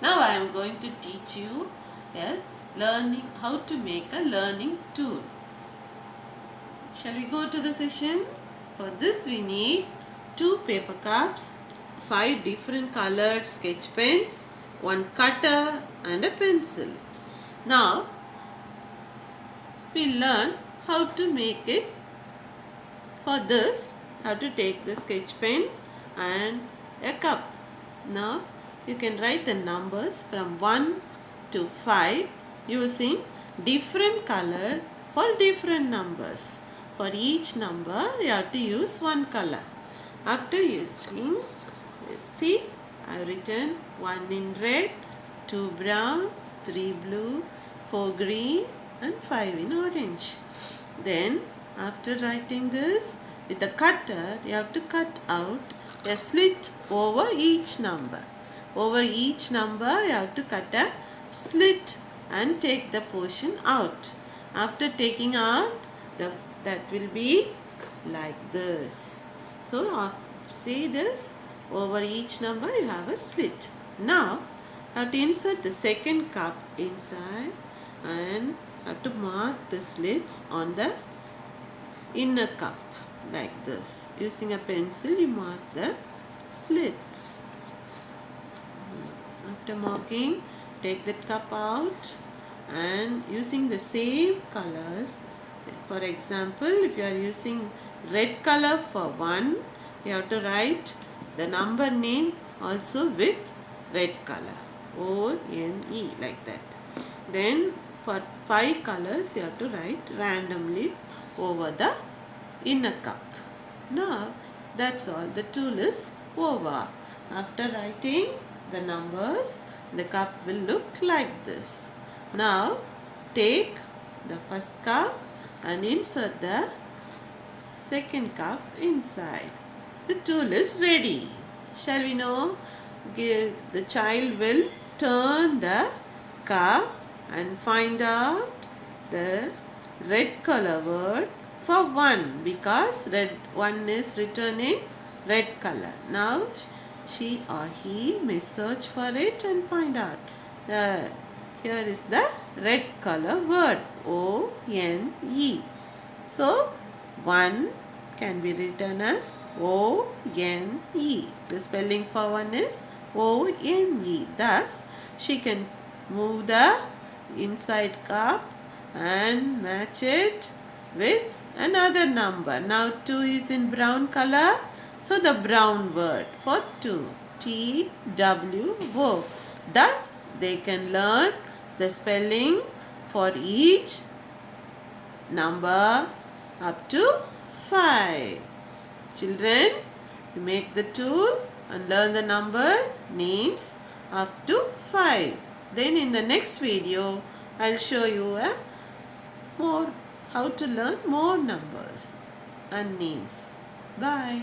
Now I am going to teach you how to make a learning tool. Shall we go to the session? For this we need 2 paper cups, 5 different colored sketch pens, 1 cutter and a pencil. Now we learn how to make it. For this, how to take the sketch pen and a cup. Now you can write the numbers from 1 to 5 using different color for different numbers. For each number you have to use one color. After using, see, I have written 1 in red, 2 brown, 3 blue, 4 green and 5 in orange. Then after writing this, with the cutter you have to cut out a slit over each number. Over each number you have to cut a slit and take the portion out. After taking out, that will be like this. So see this, over each number you have a slit. Now I have to insert the second cup inside and have to mark the slits on the inner cup like this. Using a pencil you mark the slits. After marking, take that cup out and using the same colors. For example, if you are using red color for 1, you have to write the number name also with red color, O-N-E, like that. Then for 5 colors you have to write randomly over the inner cup. Now that's all, the tool is over. After writing the numbers, the cup will look like this. Now take the first cup and insert the second cup inside. The tool is ready. Shall we know? The child will turn the cup and find out the red color word for 1, because red 1 is written in red color. Now she or he may search for it and find out. Here is the red color word, O-N-E. So 1 can be written as O-N-E. The spelling for 1 is O-N-E. Thus she can move the inside cup and match it with another number. Now 2 is in brown color, so the brown word for 2, T-W-O. Thus they can learn the spelling for each number up to 5. Children, you make the tool and learn the number names up to 5. Then in the next video, I'll show you how to learn more numbers and names. Bye.